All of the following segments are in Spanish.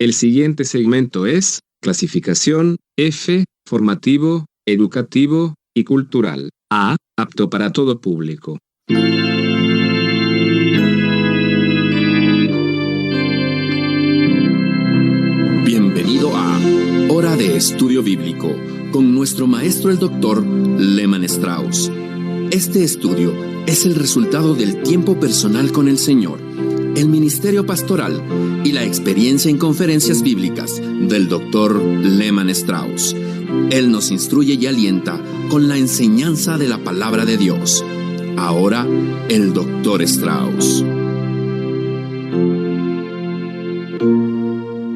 El siguiente segmento es clasificación F, formativo, educativo y cultural. A, apto para todo público. Bienvenido a Hora de Estudio Bíblico con nuestro maestro el Dr. Lehman Strauss. Este estudio es el resultado del tiempo personal con el Señor, el ministerio pastoral y la experiencia en conferencias bíblicas del Dr. Lehman Strauss. Él nos instruye y alienta con la enseñanza de la palabra de Dios. Ahora, el Dr. Strauss.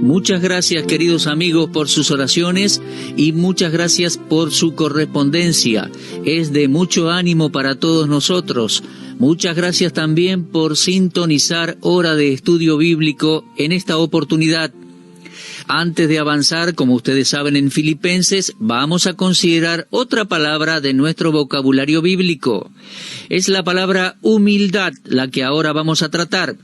Muchas gracias, queridos amigos, por sus oraciones y muchas gracias por su correspondencia. Es de mucho ánimo para todos nosotros. Muchas gracias también por sintonizar Hora de Estudio Bíblico en esta oportunidad. Antes de avanzar, como ustedes saben, en Filipenses, vamos a considerar otra palabra de nuestro vocabulario bíblico. Es la palabra humildad, la que ahora vamos a tratar.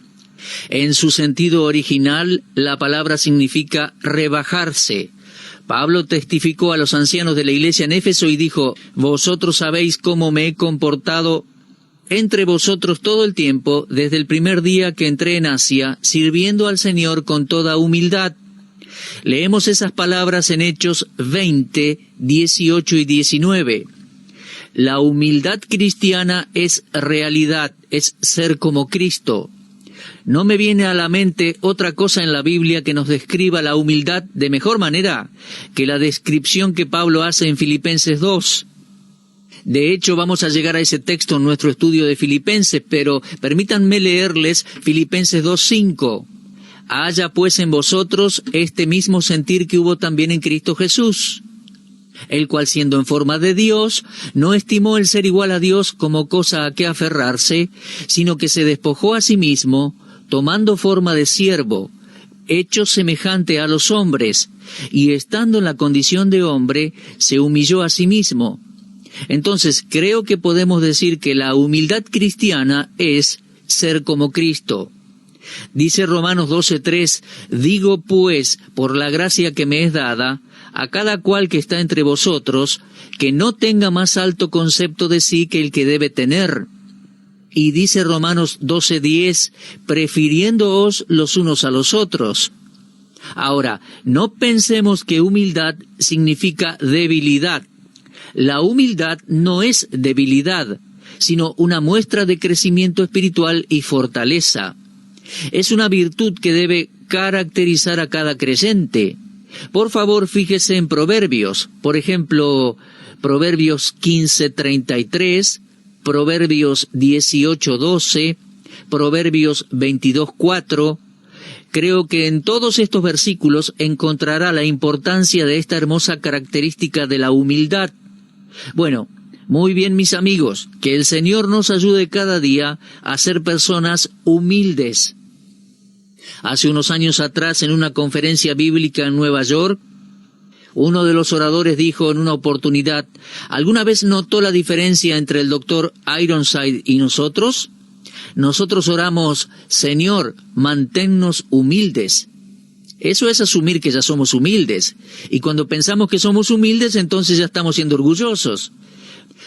En su sentido original, la palabra significa rebajarse. Pablo testificó a los ancianos de la iglesia en Éfeso y dijo: «Vosotros sabéis cómo me he comportado entre vosotros todo el tiempo, desde el primer día que entré en Asia, sirviendo al Señor con toda humildad». Leemos esas palabras en Hechos 20, 18 y 19. La humildad cristiana es realidad, es ser como Cristo. No me viene a la mente otra cosa en la Biblia que nos describa la humildad de mejor manera que la descripción que Pablo hace en Filipenses 2. De hecho, vamos a llegar a ese texto en nuestro estudio de Filipenses, pero permítanme leerles Filipenses 2:5. «Haya pues en vosotros este mismo sentir que hubo también en Cristo Jesús, el cual siendo en forma de Dios, no estimó el ser igual a Dios como cosa a que aferrarse, sino que se despojó a sí mismo, tomando forma de siervo, hecho semejante a los hombres, y estando en la condición de hombre, se humilló a sí mismo». Entonces, creo que podemos decir que la humildad cristiana es ser como Cristo. Dice Romanos 12:3, «Digo pues, por la gracia que me es dada, a cada cual que está entre vosotros, que no tenga más alto concepto de sí que el que debe tener». Y dice Romanos 12:10, «Prefiriéndoos los unos a los otros». Ahora, no pensemos que humildad significa debilidad. La humildad no es debilidad, sino una muestra de crecimiento espiritual y fortaleza. Es una virtud que debe caracterizar a cada creyente. Por favor, fíjese en Proverbios. Por ejemplo, Proverbios 15:33, Proverbios 18:12, Proverbios 22:4. Creo que en todos estos versículos encontrará la importancia de esta hermosa característica de la humildad. Bueno, muy bien, mis amigos, que el Señor nos ayude cada día a ser personas humildes. Hace unos años atrás, en una conferencia bíblica en Nueva York, uno de los oradores dijo en una oportunidad: ¿alguna vez notó la diferencia entre el Dr. Ironside y nosotros? Nosotros oramos: Señor, manténnos humildes. Eso es asumir que ya somos humildes. Y cuando pensamos que somos humildes, entonces ya estamos siendo orgullosos.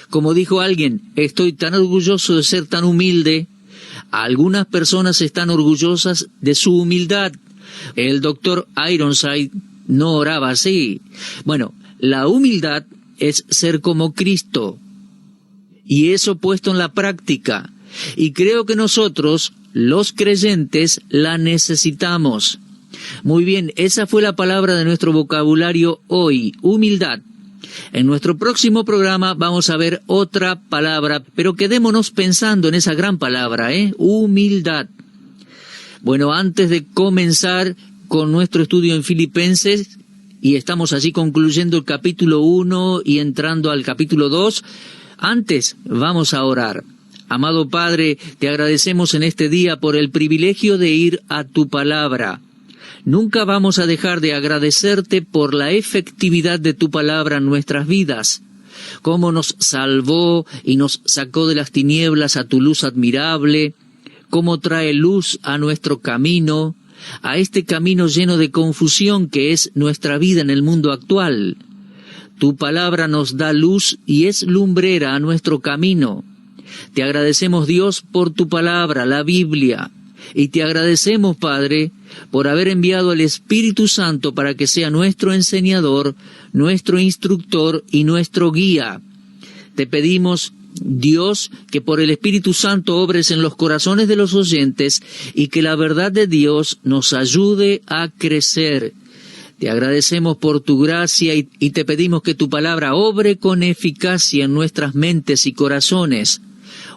Como dijo alguien: estoy tan orgulloso de ser tan humilde. Algunas personas están orgullosas de su humildad. El Dr. Ironside no oraba así. Bueno, la humildad es ser como Cristo. Y eso puesto en la práctica. Y creo que nosotros, los creyentes, la necesitamos. Muy bien, esa fue la palabra de nuestro vocabulario hoy, humildad. En nuestro próximo programa vamos a ver otra palabra, pero quedémonos pensando en esa gran palabra, humildad. Bueno, antes de comenzar con nuestro estudio en Filipenses, y estamos allí concluyendo el capítulo 1 y entrando al capítulo 2, antes vamos a orar. Amado Padre, te agradecemos en este día por el privilegio de ir a tu palabra. Nunca vamos a dejar de agradecerte por la efectividad de tu palabra en nuestras vidas. Cómo nos salvó y nos sacó de las tinieblas a tu luz admirable, cómo trae luz a nuestro camino, a este camino lleno de confusión que es nuestra vida en el mundo actual. Tu palabra nos da luz y es lumbrera a nuestro camino. Te agradecemos, Dios, por tu palabra, la Biblia, y te agradecemos, Padre, por haber enviado al Espíritu Santo para que sea nuestro enseñador, nuestro instructor y nuestro guía. Te pedimos, Dios, que por el Espíritu Santo obres en los corazones de los oyentes y que la verdad de Dios nos ayude a crecer. Te agradecemos por tu gracia y te pedimos que tu palabra obre con eficacia en nuestras mentes y corazones.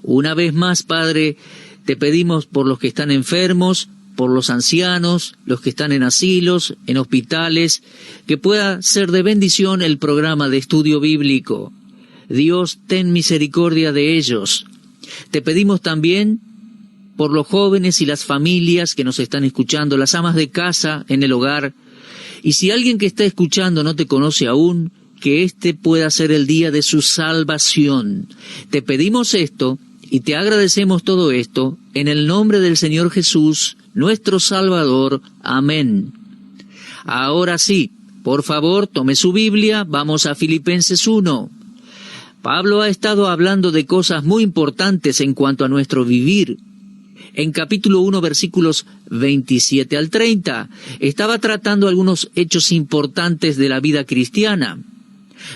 Una vez más, Padre, te pedimos por los que están enfermos, por los ancianos, los que están en asilos, en hospitales, que pueda ser de bendición el programa de estudio bíblico. Dios, ten misericordia de ellos. Te pedimos también por los jóvenes y las familias que nos están escuchando, las amas de casa en el hogar. Y si alguien que está escuchando no te conoce aún, que este pueda ser el día de su salvación. Te pedimos esto y te agradecemos todo esto en el nombre del Señor Jesús, nuestro Salvador. Amén. Ahora sí, por favor, tome su Biblia, vamos a Filipenses 1. Pablo ha estado hablando de cosas muy importantes en cuanto a nuestro vivir. En capítulo 1, versículos 27 al 30, estaba tratando algunos hechos importantes de la vida cristiana.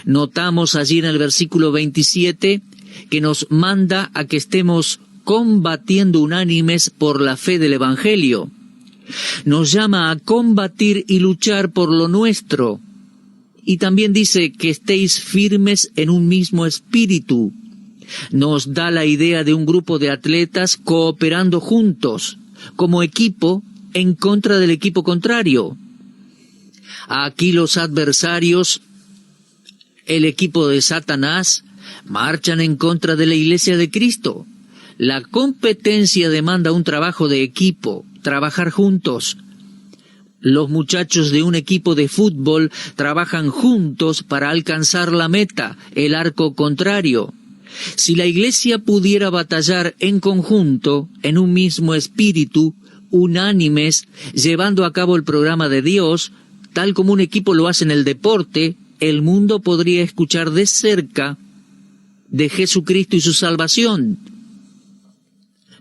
Notamos allí en el versículo 27 que nos manda a que estemos combatiendo unánimes por la fe del Evangelio. Nos llama a combatir y luchar por lo nuestro. Y también dice que estéis firmes en un mismo espíritu. Nos da la idea de un grupo de atletas cooperando juntos, como equipo, en contra del equipo contrario. Aquí los adversarios, el equipo de Satanás, marchan en contra de la Iglesia de Cristo. La competencia demanda un trabajo de equipo, trabajar juntos. Los muchachos de un equipo de fútbol trabajan juntos para alcanzar la meta, el arco contrario. Si la Iglesia pudiera batallar en conjunto, en un mismo espíritu, unánimes, llevando a cabo el programa de Dios, tal como un equipo lo hace en el deporte, el mundo podría escuchar de cerca de Jesucristo y su salvación.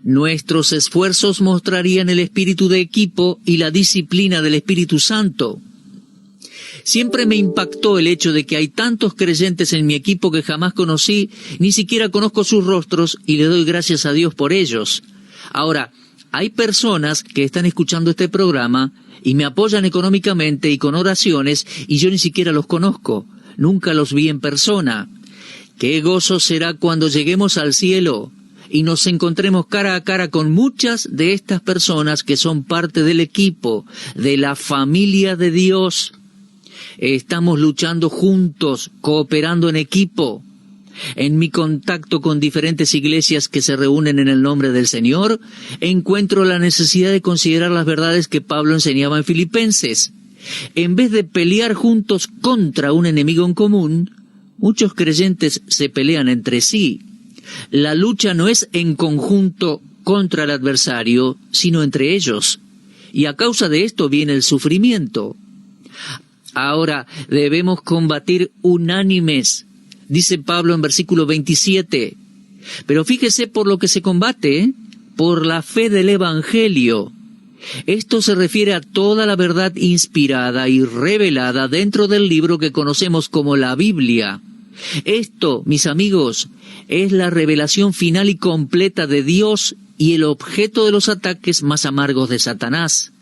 Nuestros esfuerzos mostrarían el espíritu de equipo y la disciplina del Espíritu Santo. Siempre me impactó el hecho de que hay tantos creyentes en mi equipo que jamás conocí, ni siquiera conozco sus rostros y le doy gracias a Dios por ellos. Ahora, hay personas que están escuchando este programa y me apoyan económicamente y con oraciones y yo ni siquiera los conozco, nunca los vi en persona. ¡Qué gozo será cuando lleguemos al cielo y nos encontremos cara a cara con muchas de estas personas que son parte del equipo, de la familia de Dios! Estamos luchando juntos, cooperando en equipo. En mi contacto con diferentes iglesias que se reúnen en el nombre del Señor, encuentro la necesidad de considerar las verdades que Pablo enseñaba en Filipenses. En vez de pelear juntos contra un enemigo en común, muchos creyentes se pelean entre sí. La lucha no es en conjunto contra el adversario, sino entre ellos. Y a causa de esto viene el sufrimiento. Ahora debemos combatir unánimes, dice Pablo en versículo 27. Pero fíjese por lo que se combate, por la fe del Evangelio. Esto se refiere a toda la verdad inspirada y revelada dentro del libro que conocemos como la Biblia. Esto, mis amigos, es la revelación final y completa de Dios y el objeto de los ataques más amargos de Satanás.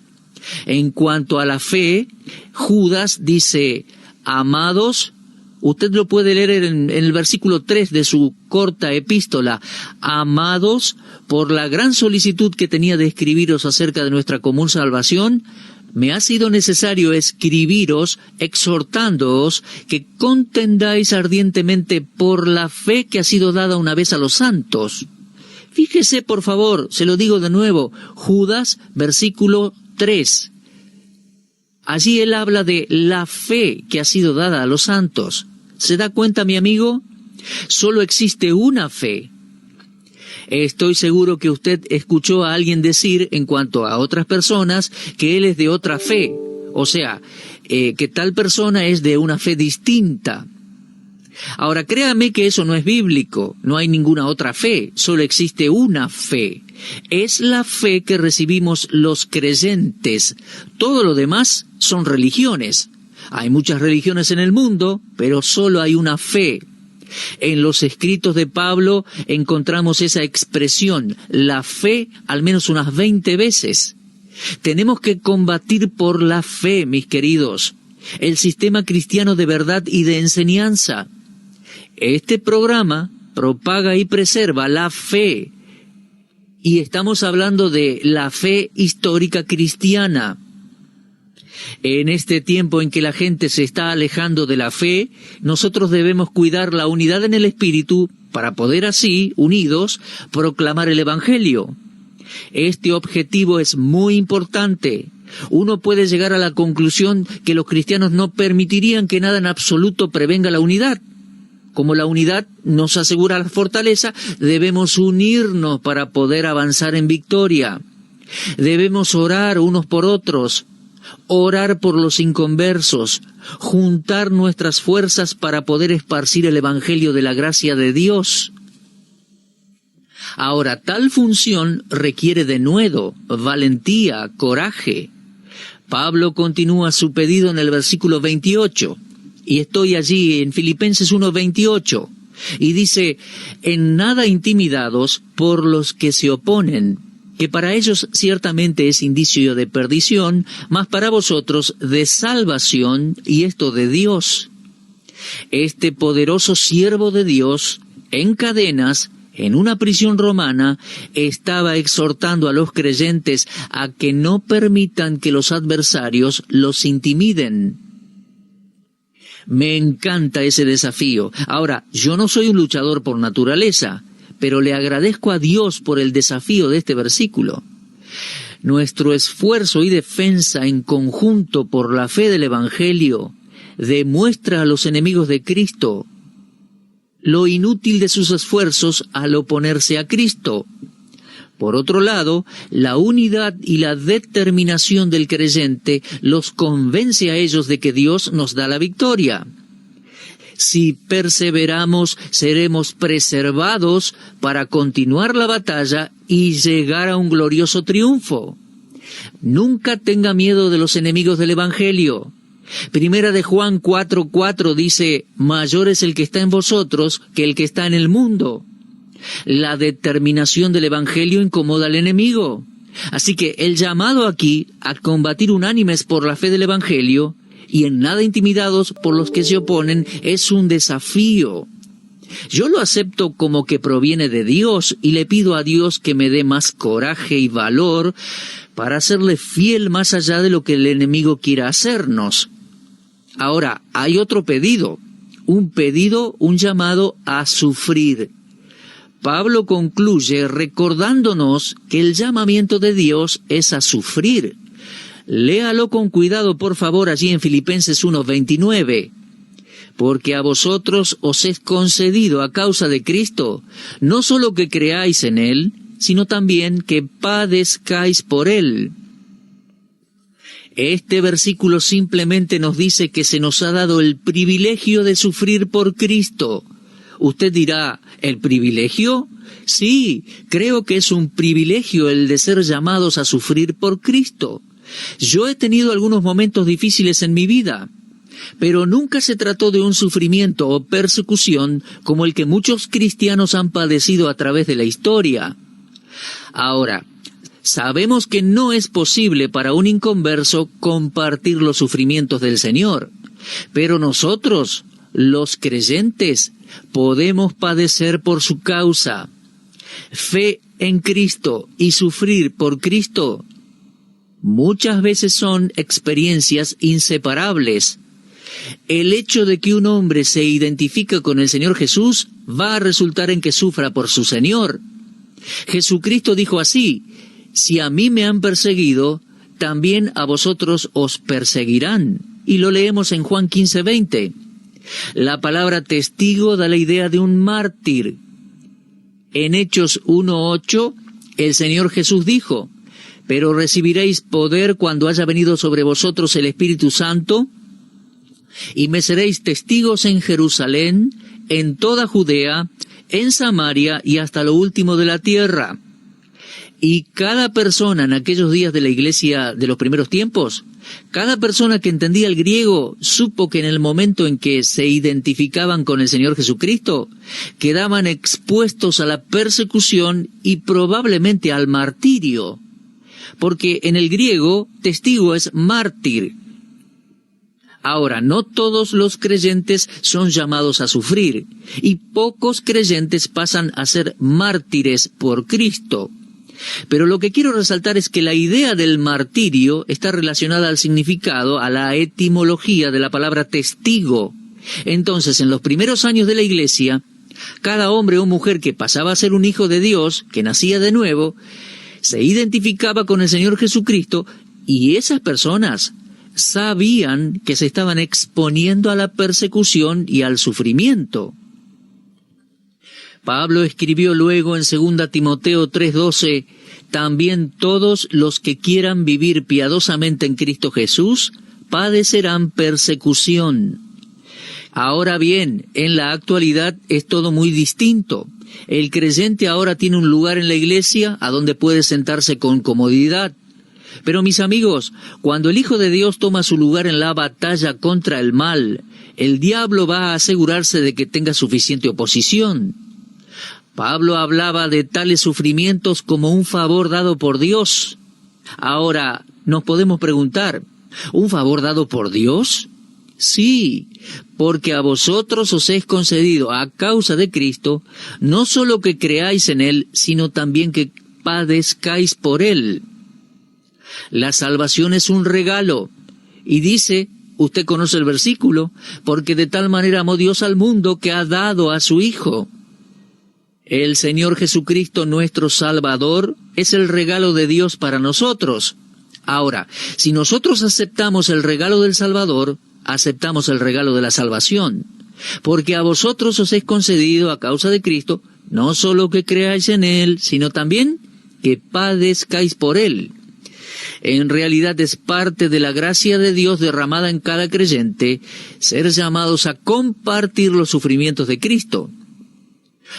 En cuanto a la fe, Judas dice, amados, usted lo puede leer en el versículo 3 de su corta epístola, amados, por la gran solicitud que tenía de escribiros acerca de nuestra común salvación, me ha sido necesario escribiros exhortándoos que contendáis ardientemente por la fe que ha sido dada una vez a los santos. Fíjese, por favor, se lo digo de nuevo, Judas, versículo 3. Allí él habla de la fe que ha sido dada a los santos. ¿Se da cuenta, mi amigo? Solo existe una fe. Estoy seguro que usted escuchó a alguien decir en cuanto a otras personas que él es de otra fe, o sea, que tal persona es de una fe distinta. Ahora, créame que eso no es bíblico, no hay ninguna otra fe, solo existe una fe. Es la fe que recibimos los creyentes. Todo lo demás son religiones. Hay muchas religiones en el mundo, pero solo hay una fe. En los escritos de Pablo encontramos esa expresión, la fe, al menos unas 20 veces. Tenemos que combatir por la fe, mis queridos, el sistema cristiano de verdad y de enseñanza. Este programa propaga y preserva la fe, y estamos hablando de la fe histórica cristiana. En este tiempo en que la gente se está alejando de la fe, nosotros debemos cuidar la unidad en el espíritu para poder así, unidos, proclamar el Evangelio. Este objetivo es muy importante. Uno puede llegar a la conclusión que los cristianos no permitirían que nada en absoluto prevenga la unidad. Como la unidad nos asegura la fortaleza, debemos unirnos para poder avanzar en victoria. Debemos orar unos por otros, orar por los inconversos, juntar nuestras fuerzas para poder esparcir el Evangelio de la gracia de Dios. Ahora, tal función requiere denuedo, valentía, coraje. Pablo continúa su pedido en el versículo 28. Y estoy allí en Filipenses 1:28, y dice, en nada intimidados por los que se oponen, que para ellos ciertamente es indicio de perdición, mas para vosotros de salvación, y esto de Dios. Este poderoso siervo de Dios, en cadenas, en una prisión romana, estaba exhortando a los creyentes a que no permitan que los adversarios los intimiden. Me encanta ese desafío. Ahora, yo no soy un luchador por naturaleza, pero le agradezco a Dios por el desafío de este versículo. Nuestro esfuerzo y defensa en conjunto por la fe del Evangelio demuestra a los enemigos de Cristo lo inútil de sus esfuerzos al oponerse a Cristo. Por otro lado, la unidad y la determinación del creyente los convence a ellos de que Dios nos da la victoria. Si perseveramos, seremos preservados para continuar la batalla y llegar a un glorioso triunfo. Nunca tenga miedo de los enemigos del Evangelio. Primera de Juan 4:4 dice, mayor es el que está en vosotros que el que está en el mundo. La determinación del Evangelio incomoda al enemigo. Así que el llamado aquí a combatir unánimes por la fe del Evangelio y en nada intimidados por los que se oponen es un desafío. Yo lo acepto como que proviene de Dios y le pido a Dios que me dé más coraje y valor para serle fiel más allá de lo que el enemigo quiera hacernos. Ahora, hay otro pedido, un llamado a sufrir. Pablo concluye recordándonos que el llamamiento de Dios es a sufrir. Léalo con cuidado, por favor, allí en Filipenses 1:29. Porque a vosotros os es concedido a causa de Cristo, no solo que creáis en Él, sino también que padezcáis por Él. Este versículo simplemente nos dice que se nos ha dado el privilegio de sufrir por Cristo. Usted dirá, ¿el privilegio? Sí, creo que es un privilegio el de ser llamados a sufrir por Cristo. Yo he tenido algunos momentos difíciles en mi vida, pero nunca se trató de un sufrimiento o persecución como el que muchos cristianos han padecido a través de la historia. Ahora, sabemos que no es posible para un inconverso compartir los sufrimientos del Señor, pero nosotros, los creyentes, podemos padecer por su causa. Fe en Cristo y sufrir por Cristo muchas veces son experiencias inseparables. El hecho de que un hombre se identifique con el Señor Jesús va a resultar en que sufra por su Señor. Jesucristo dijo así, si a mí me han perseguido, también a vosotros os perseguirán. Y lo leemos en Juan 15:20. La palabra testigo da la idea de un mártir. En Hechos 1:8, el Señor Jesús dijo: «Pero recibiréis poder cuando haya venido sobre vosotros el Espíritu Santo, y me seréis testigos en Jerusalén, en toda Judea, en Samaria y hasta lo último de la tierra». Y cada persona en aquellos días de la iglesia de los primeros tiempos, cada persona que entendía el griego supo que en el momento en que se identificaban con el Señor Jesucristo, quedaban expuestos a la persecución y probablemente al martirio. Porque en el griego, testigo es mártir. Ahora, no todos los creyentes son llamados a sufrir, y pocos creyentes pasan a ser mártires por Cristo. Pero lo que quiero resaltar es que la idea del martirio está relacionada al significado, a la etimología de la palabra testigo. Entonces, en los primeros años de la iglesia, cada hombre o mujer que pasaba a ser un hijo de Dios, que nacía de nuevo, se identificaba con el Señor Jesucristo, y esas personas sabían que se estaban exponiendo a la persecución y al sufrimiento. Pablo escribió luego en 2 Timoteo 3:12, «También todos los que quieran vivir piadosamente en Cristo Jesús padecerán persecución». Ahora bien, en la actualidad es todo muy distinto. El creyente ahora tiene un lugar en la iglesia a donde puede sentarse con comodidad. Pero mis amigos, cuando el Hijo de Dios toma su lugar en la batalla contra el mal, el diablo va a asegurarse de que tenga suficiente oposición. Pablo hablaba de tales sufrimientos como un favor dado por Dios. Ahora, nos podemos preguntar, ¿un favor dado por Dios? Sí, porque a vosotros os es concedido a causa de Cristo, no solo que creáis en Él, sino también que padezcáis por Él. La salvación es un regalo, y dice, usted conoce el versículo, porque de tal manera amó Dios al mundo que ha dado a su Hijo. El Señor Jesucristo, nuestro Salvador, es el regalo de Dios para nosotros. Ahora, si nosotros aceptamos el regalo del Salvador, aceptamos el regalo de la salvación. Porque a vosotros os es concedido a causa de Cristo, no solo que creáis en Él, sino también que padezcáis por Él. En realidad es parte de la gracia de Dios derramada en cada creyente, ser llamados a compartir los sufrimientos de Cristo.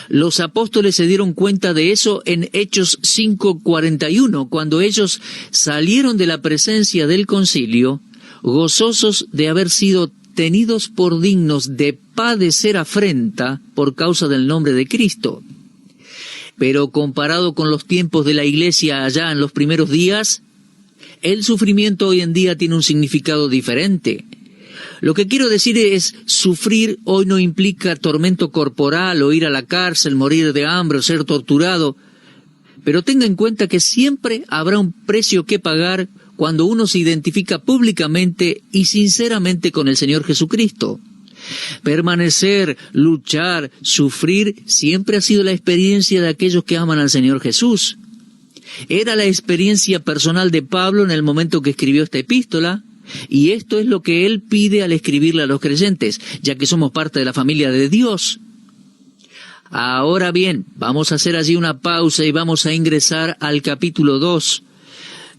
Los apóstoles se dieron cuenta de eso en Hechos 5:41, cuando ellos salieron de la presencia del concilio, gozosos de haber sido tenidos por dignos de padecer afrenta por causa del nombre de Cristo. Pero comparado con los tiempos de la iglesia allá en los primeros días, el sufrimiento hoy en día tiene un significado diferente. Lo que quiero decir es, sufrir hoy no implica tormento corporal o ir a la cárcel, morir de hambre o ser torturado, pero tenga en cuenta que siempre habrá un precio que pagar cuando uno se identifica públicamente y sinceramente con el Señor Jesucristo. Permanecer, luchar, sufrir, siempre ha sido la experiencia de aquellos que aman al Señor Jesús. Era la experiencia personal de Pablo en el momento que escribió esta epístola, y esto es lo que él pide al escribirle a los creyentes, ya que somos parte de la familia de Dios. Ahora bien, vamos a hacer allí una pausa y vamos a ingresar al capítulo 2.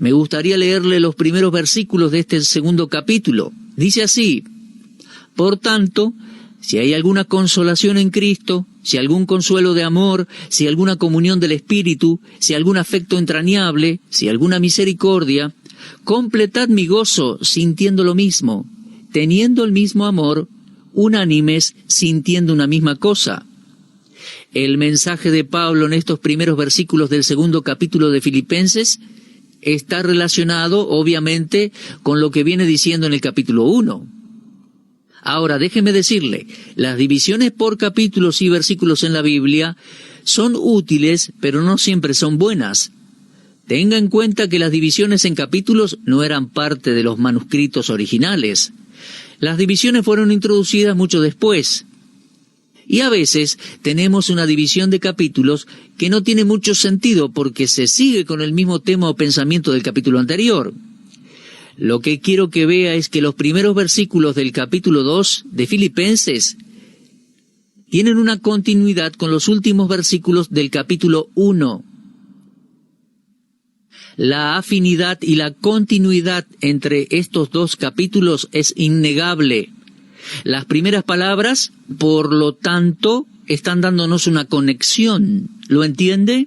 Me gustaría leerle los primeros versículos de este segundo capítulo. Dice así: «Por tanto, si hay alguna consolación en Cristo, si algún consuelo de amor, si alguna comunión del Espíritu, si algún afecto entrañable, si alguna misericordia, completad mi gozo sintiendo lo mismo, teniendo el mismo amor, unánimes, sintiendo una misma cosa». El mensaje de Pablo en estos primeros versículos del segundo capítulo de Filipenses está relacionado, obviamente, con lo que viene diciendo en el capítulo 1. Ahora, déjeme decirle, las divisiones por capítulos y versículos en la Biblia son útiles, pero no siempre son buenas. Tenga en cuenta que las divisiones en capítulos no eran parte de los manuscritos originales. Las divisiones fueron introducidas mucho después. Y a veces tenemos una división de capítulos que no tiene mucho sentido porque se sigue con el mismo tema o pensamiento del capítulo anterior. Lo que quiero que vea es que los primeros versículos del capítulo 2 de Filipenses tienen una continuidad con los últimos versículos del capítulo 1. La afinidad y la continuidad entre estos dos capítulos es innegable. Las primeras palabras, por lo tanto, están dándonos una conexión. ¿Lo entiende?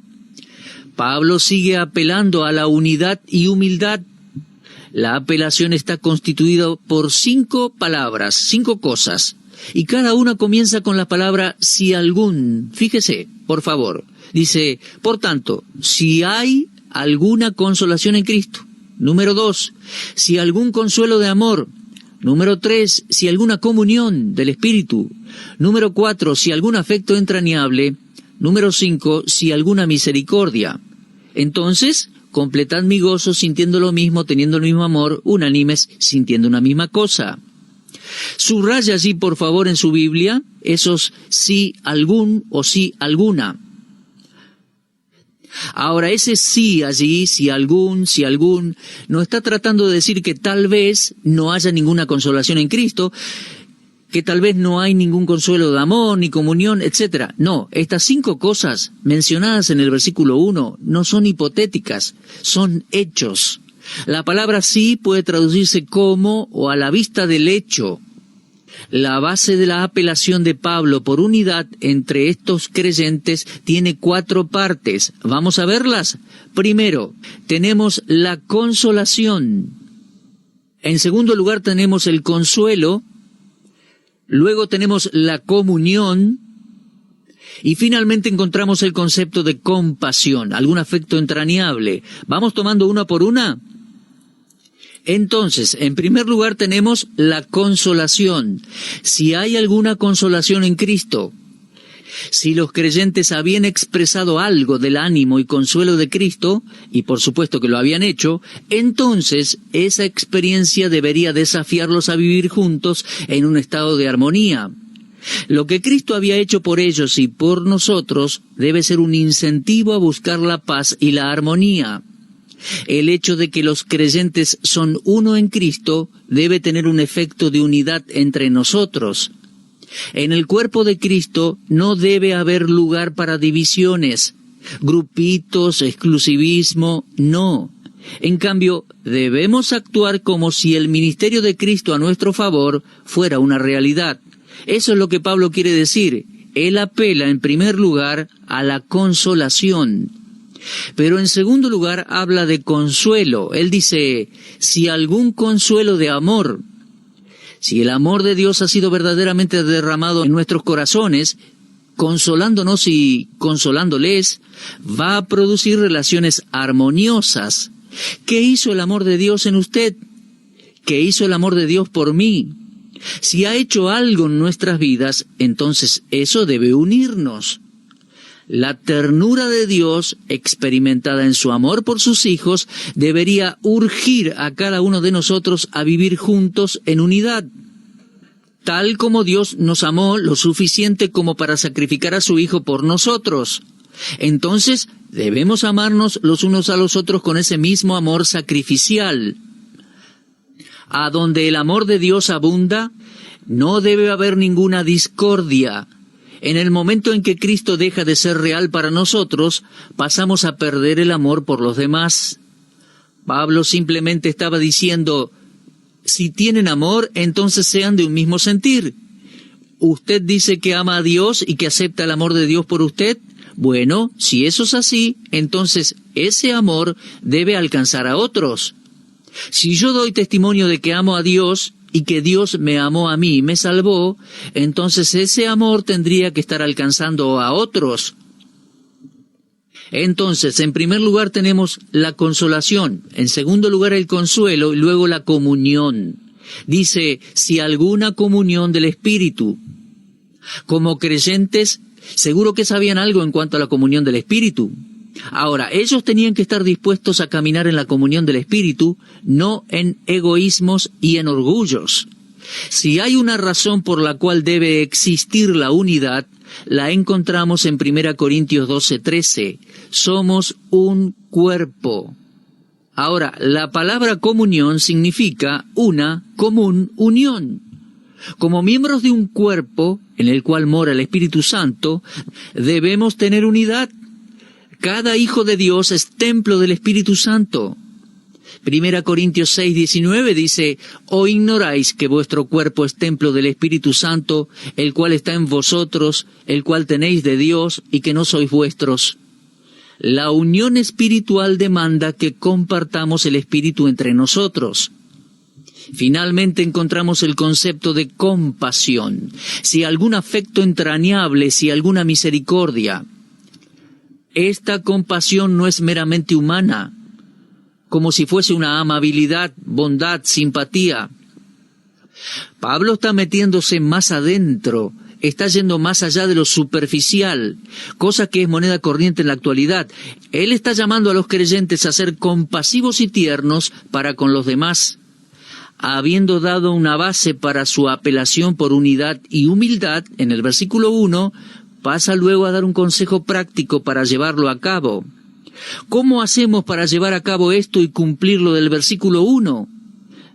Pablo sigue apelando a la unidad y humildad. La apelación está constituida por 5 palabras, 5 cosas, y cada una comienza con la palabra si algún. Fíjese, por favor. Dice, por tanto, si hay alguna consolación en Cristo. Número 2, si algún consuelo de amor. Número 3, si alguna comunión del Espíritu. Número 4, si algún afecto entrañable. Número 5, si alguna misericordia. Entonces, completad mi gozo sintiendo lo mismo, teniendo el mismo amor, unánimes, sintiendo una misma cosa. Subraya allí, por favor, en su Biblia, esos si algún o si alguna. Ahora, ese sí allí, si algún, no está tratando de decir que tal vez no haya ninguna consolación en Cristo, que tal vez no hay ningún consuelo de amor, ni comunión, etc. No, estas 5 cosas mencionadas en el versículo 1 no son hipotéticas, son hechos. La palabra sí puede traducirse como o a la vista del hecho. La base de la apelación de Pablo por unidad entre estos creyentes tiene 4 partes. ¿Vamos a verlas? Primero, tenemos la consolación. En segundo lugar, tenemos el consuelo. Luego tenemos la comunión. Y finalmente encontramos el concepto de compasión, algún afecto entrañable. ¿Vamos tomando una por una? Entonces, en primer lugar tenemos la consolación. Si hay alguna consolación en Cristo, si los creyentes habían expresado algo del ánimo y consuelo de Cristo, y por supuesto que lo habían hecho, entonces esa experiencia debería desafiarlos a vivir juntos en un estado de armonía. Lo que Cristo había hecho por ellos y por nosotros debe ser un incentivo a buscar la paz y la armonía. El hecho de que los creyentes son uno en Cristo debe tener un efecto de unidad entre nosotros. En el cuerpo de Cristo no debe haber lugar para divisiones, grupitos, exclusivismo, no. En cambio, debemos actuar como si el ministerio de Cristo a nuestro favor fuera una realidad. Eso es lo que Pablo quiere decir. Él apela en primer lugar a la consolación. Pero en segundo lugar habla de consuelo. Él dice, si algún consuelo de amor, si el amor de Dios ha sido verdaderamente derramado en nuestros corazones, consolándonos y consolándoles, va a producir relaciones armoniosas. ¿Qué hizo el amor de Dios en usted? ¿Qué hizo el amor de Dios por mí? Si ha hecho algo en nuestras vidas, entonces eso debe unirnos. La ternura de Dios, experimentada en su amor por sus hijos, debería urgir a cada uno de nosotros a vivir juntos en unidad. Tal como Dios nos amó lo suficiente como para sacrificar a su Hijo por nosotros. Entonces, debemos amarnos los unos a los otros con ese mismo amor sacrificial. A donde el amor de Dios abunda, no debe haber ninguna discordia. En el momento en que Cristo deja de ser real para nosotros, pasamos a perder el amor por los demás. Pablo simplemente estaba diciendo, si tienen amor, entonces sean de un mismo sentir. ¿Usted dice que ama a Dios y que acepta el amor de Dios por usted? Bueno, si eso es así, entonces ese amor debe alcanzar a otros. Si yo doy testimonio de que amo a Dios y que Dios me amó a mí y me salvó, entonces ese amor tendría que estar alcanzando a otros. Entonces, en primer lugar tenemos la consolación, en segundo lugar el consuelo y luego la comunión. Dice, si alguna comunión del Espíritu. Como creyentes, seguro que sabían algo en cuanto a la comunión del Espíritu. Ahora, ellos tenían que estar dispuestos a caminar en la comunión del Espíritu, no en egoísmos y en orgullos. Si hay una razón por la cual debe existir la unidad, la encontramos en 1 Corintios 12:13. Somos un cuerpo. Ahora, la palabra comunión significa una común unión. Como miembros de un cuerpo en el cual mora el Espíritu Santo, debemos tener unidad. Cada hijo de Dios es templo del Espíritu Santo. 1 Corintios 6:19 dice: ¿O ignoráis que vuestro cuerpo es templo del Espíritu Santo, el cual está en vosotros, el cual tenéis de Dios, y que no sois vuestros? La unión espiritual demanda que compartamos el Espíritu entre nosotros. Finalmente encontramos el concepto de compasión. Si algún afecto entrañable, si alguna misericordia. Esta compasión no es meramente humana, como si fuese una amabilidad, bondad, simpatía. Pablo está metiéndose más adentro, está yendo más allá de lo superficial, cosa que es moneda corriente en la actualidad. Él está llamando a los creyentes a ser compasivos y tiernos para con los demás. Habiendo dado una base para su apelación por unidad y humildad, en el versículo 1, pasa luego a dar un consejo práctico para llevarlo a cabo. ¿Cómo hacemos para llevar a cabo esto y cumplirlo del versículo 1?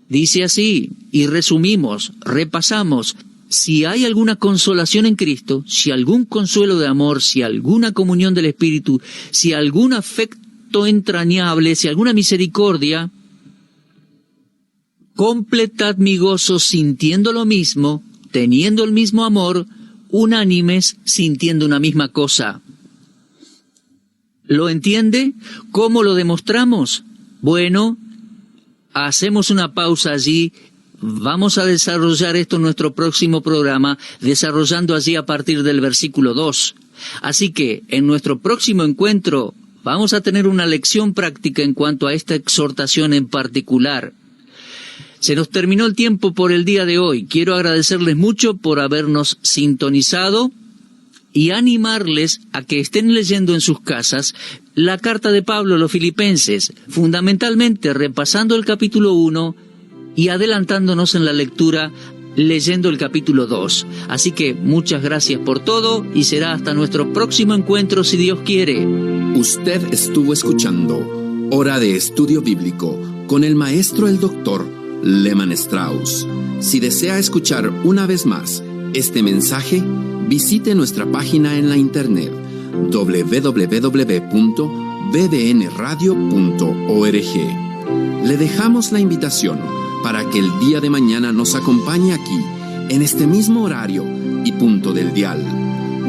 Dice así, y resumimos, repasamos: si hay alguna consolación en Cristo, si algún consuelo de amor, si alguna comunión del Espíritu, si algún afecto entrañable, si alguna misericordia, completad mi gozo sintiendo lo mismo, teniendo el mismo amor, unánimes, sintiendo una misma cosa. ¿Lo entiende? ¿Cómo lo demostramos? Bueno, hacemos una pausa allí. Vamos a desarrollar esto en nuestro próximo programa, desarrollando allí a partir del versículo 2. Así que, en nuestro próximo encuentro, vamos a tener una lección práctica en cuanto a esta exhortación en particular. Se nos terminó el tiempo por el día de hoy. Quiero agradecerles mucho por habernos sintonizado y animarles a que estén leyendo en sus casas la carta de Pablo a los Filipenses, fundamentalmente repasando el capítulo 1 y adelantándonos en la lectura leyendo el capítulo 2. Así que muchas gracias por todo y será hasta nuestro próximo encuentro si Dios quiere. Usted estuvo escuchando Hora de Estudio Bíblico con el maestro el doctor Lehman Strauss. Si desea escuchar una vez más este mensaje, visite nuestra página en la internet www.bbnradio.org. Le dejamos la invitación para que el día de mañana nos acompañe aquí, en este mismo horario y punto del dial.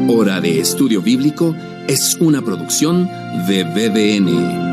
Hora de Estudio Bíblico es una producción de BBN.